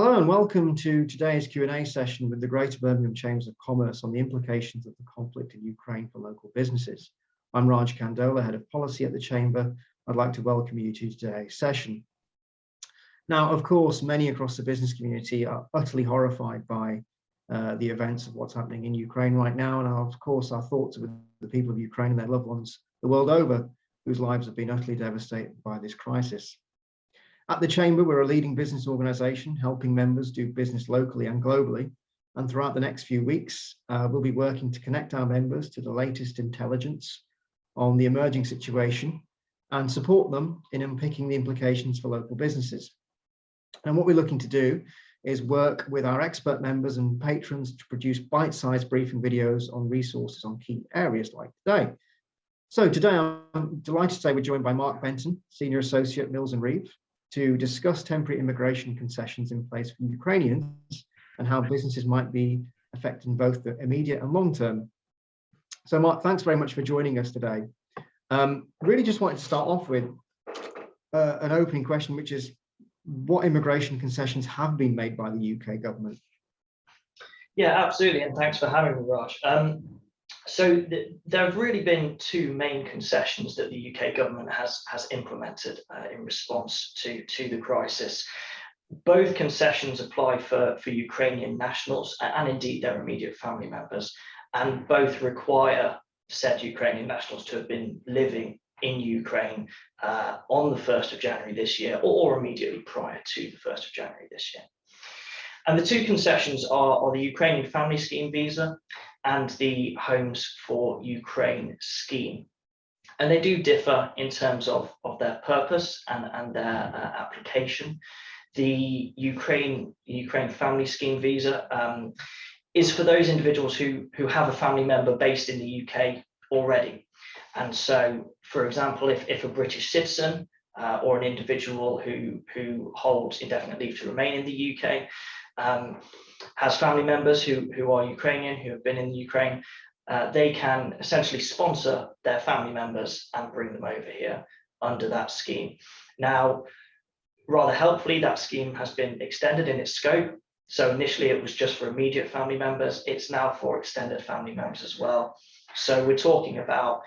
Hello and welcome to today's Q&A session with the Greater Birmingham Chambers of Commerce on the implications of the conflict in Ukraine for local businesses. I'm Raj Kandola, Head of Policy at the Chamber. I'd like to welcome you to today's session. Now, of course, many across the business community are utterly horrified by the events of what's happening in Ukraine right now. And of course, our thoughts are with the people of Ukraine and their loved ones the world over, whose lives have been utterly devastated by this crisis. At the Chamber, we're a leading business organisation helping members do business locally and globally. And throughout the next few weeks, we'll be working to connect our members to the latest intelligence on the emerging situation and support them in unpicking the implications for local businesses. And what we're looking to do is work with our expert members and patrons to produce bite-sized briefing videos on resources on key areas like today. So today, I'm delighted to say we're joined by Mark Benton, Senior Associate at Mills Reeve, to discuss temporary immigration concessions in place for Ukrainians and how businesses might be affected in both the immediate and long term. So Mark, thanks very much for joining us today. Really just wanted to start off with an opening question, which is what immigration concessions have been made by the UK government? Yeah, absolutely, and thanks for having me, Raj. So there have really been two main concessions that the UK government has implemented in response to the crisis. Both concessions apply for Ukrainian nationals and indeed their immediate family members, and both require said Ukrainian nationals to have been living in Ukraine on the 1st of January this year or immediately prior to the 1st of January this year. And the two concessions are the Ukrainian Family Scheme visa and the Homes for Ukraine scheme. And they do differ in terms of their purpose and their application. The Ukraine Family Scheme visa is for those individuals who have a family member based in the UK already. And so, for example, if a British citizen or an individual who holds indefinite leave to remain in the UK has family members who are Ukrainian, who have been in Ukraine, they can essentially sponsor their family members and bring them over here under that scheme. Now, rather helpfully, that scheme has been extended in its scope. So initially it was just for immediate family members. It's now for extended family members as well. So we're talking about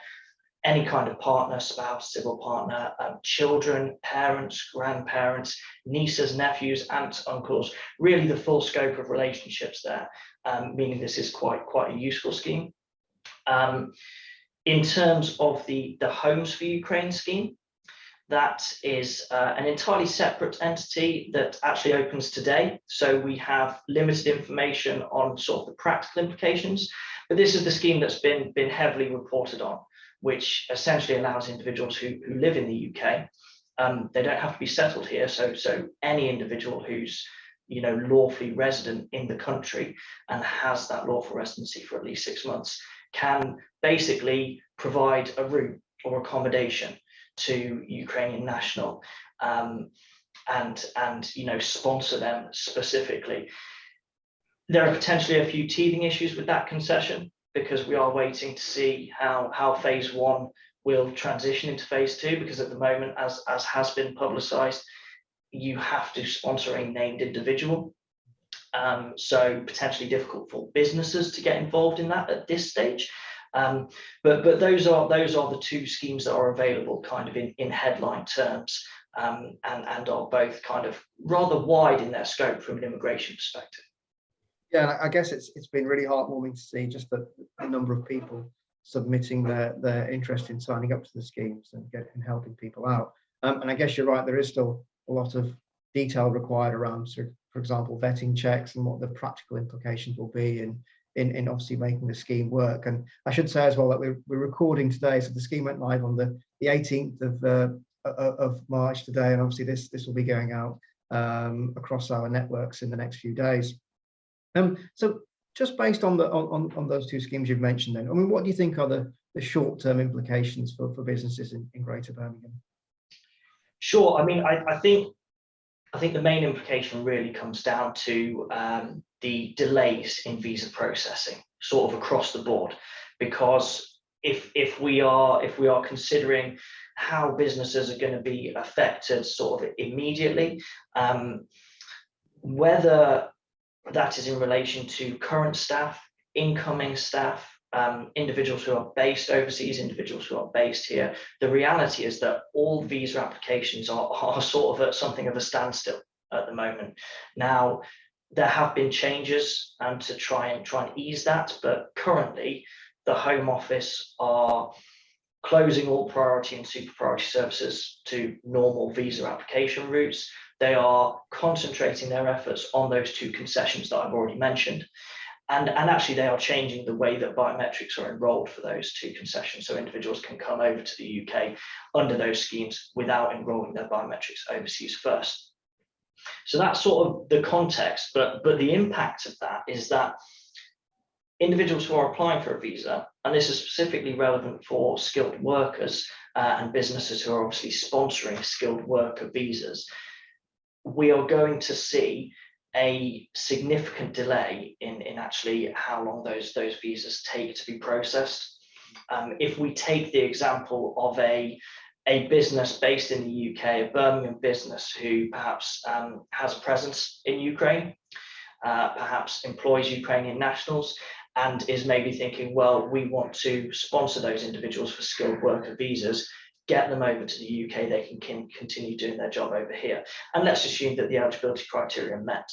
any kind of partner, spouse, civil partner, children, parents, grandparents, nieces, nephews, aunts, uncles, really the full scope of relationships there, meaning this is quite a useful scheme. In terms of the Homes for Ukraine scheme, that is an entirely separate entity that actually opens today. So we have limited information on sort of the practical implications, but this is the scheme that's been heavily reported on, which essentially allows individuals who live in the UK, they don't have to be settled here. So any individual who's lawfully resident in the country and has that lawful residency for at least 6 months can basically provide a room or accommodation to Ukrainian national and sponsor them specifically. There are potentially a few teething issues with that concession, because we are waiting to see how phase one will transition into phase two, because at the moment, as has been publicized, you have to sponsor a named individual. So potentially difficult for businesses to get involved in that at this stage. But those are the two schemes that are available kind of in headline terms, and are both kind of rather wide in their scope from an immigration perspective. Yeah, I guess it's been really heartwarming to see just the number of people submitting their interest in signing up to the schemes and helping people out. And I guess you're right, there is still a lot of detail required around, for example, vetting checks and what the practical implications will be in obviously making the scheme work. And I should say as well that we're recording today, so the scheme went live on the 18th of March today, and obviously this will be going out across our networks in the next few days. So just based on those two schemes you've mentioned then, I mean, what do you think are the short-term implications for businesses in Greater Birmingham? Sure. I mean, I think the main implication really comes down to the delays in visa processing, sort of across the board, because if we are considering how businesses are going to be affected sort of immediately, whether that is in relation to current staff, incoming staff, individuals who are based overseas, individuals who are based here, the reality is that all visa applications are sort of at something of a standstill at the moment. Now, there have been changes to try and ease that, but currently the Home Office are closing all priority and super priority services to normal visa application routes. They are concentrating their efforts on those two concessions that I've already mentioned. And actually, they are changing the way that biometrics are enrolled for those two concessions. So individuals can come over to the UK under those schemes without enrolling their biometrics overseas first. So that's sort of the context, but the impact of that is that individuals who are applying for a visa, and this is specifically relevant for skilled workers and businesses who are obviously sponsoring skilled worker visas, we are going to see a significant delay in actually how long those visas take to be processed. If we take the example of a business based in the UK, a Birmingham business who perhaps has a presence in Ukraine, perhaps employs Ukrainian nationals, and is maybe thinking, well, we want to sponsor those individuals for skilled worker visas, get them over to the UK, they can continue doing their job over here. And let's assume that the eligibility criteria are met.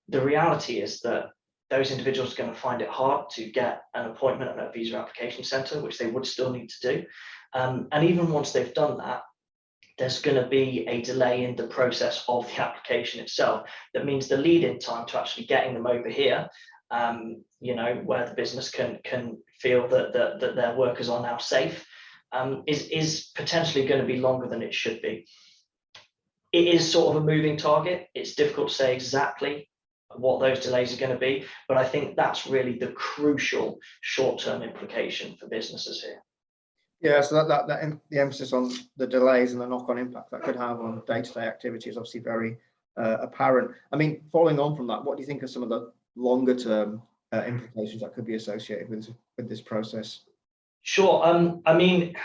The reality is that those individuals are going to find it hard to get an appointment at a visa application centre, which they would still need to do. And even once they've done that, there's going to be a delay in the process of the application itself. That means the lead-in time to actually getting them over here, where the business can feel that their workers are now safe, is potentially going to be longer than it should be. It is sort of a moving target. It's difficult to say exactly what those delays are going to be, but I think that's really the crucial short-term implication for businesses here. Yeah, so that the emphasis on the delays and the knock-on impact that could have on day-to-day activity is obviously very apparent. I mean, following on from that, what do you think are some of the longer-term implications that could be associated with this process? Sure. I mean,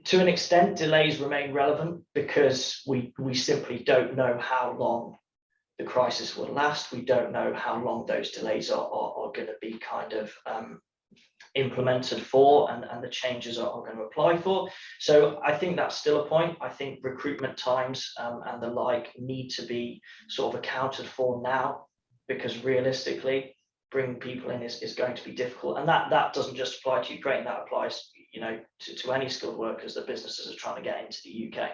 to an extent, delays remain relevant because we simply don't know how long the crisis will last. We don't know how long those delays are going to be kind of implemented for, and the changes are going to apply for. So I think that's still a point. I think recruitment times and the like need to be sort of accounted for now, because realistically, bringing people in is going to be difficult. And that doesn't just apply to Ukraine, that applies to any skilled workers that businesses are trying to get into the UK.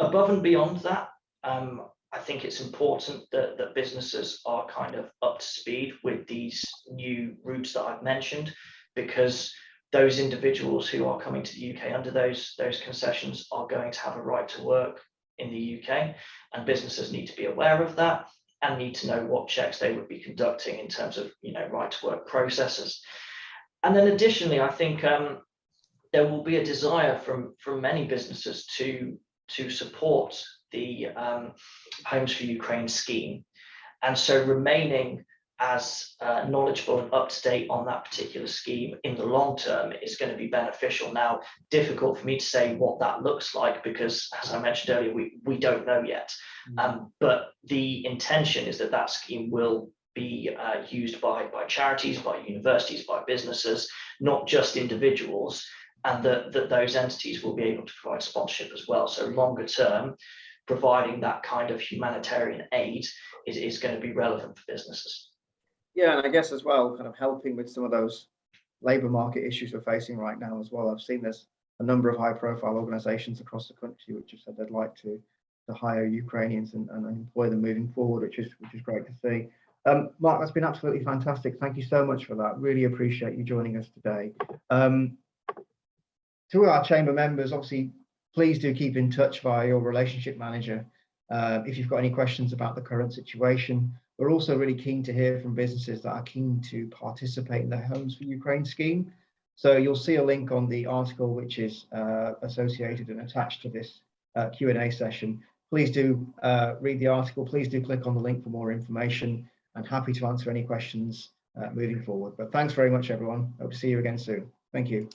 Above and beyond that, I think it's important that businesses are kind of up to speed with these new routes that I've mentioned, because those individuals who are coming to the UK under those concessions are going to have a right to work in the UK, and businesses need to be aware of that and need to know what checks they would be conducting in terms of right to work processes. And then additionally, I think there will be a desire from many businesses to support the Homes for Ukraine scheme, and so remaining as knowledgeable and up to date on that particular scheme in the long term is going to be beneficial. Now, difficult for me to say what that looks like because, as I mentioned earlier, we don't know yet. But the intention is that scheme will be used by charities, by universities, by businesses, not just individuals, and that those entities will be able to provide sponsorship as well. So longer term, providing that kind of humanitarian aid is going to be relevant for businesses. Yeah, and I guess as well, kind of helping with some of those labour market issues we're facing right now as well. I've seen there's a number of high-profile organisations across the country which have said they'd like to hire Ukrainians and employ them moving forward, which is great to see. Mark, that's been absolutely fantastic. Thank you so much for that. Really appreciate you joining us today. To our chamber members, obviously, please do keep in touch via your relationship manager if you've got any questions about the current situation. We're also really keen to hear from businesses that are keen to participate in the Homes for Ukraine scheme. So you'll see a link on the article which is associated and attached to this Q&A session. Please do read the article. Please do click on the link for more information, and happy to answer any questions moving forward. But thanks very much, everyone. Hope to see you again soon. Thank you.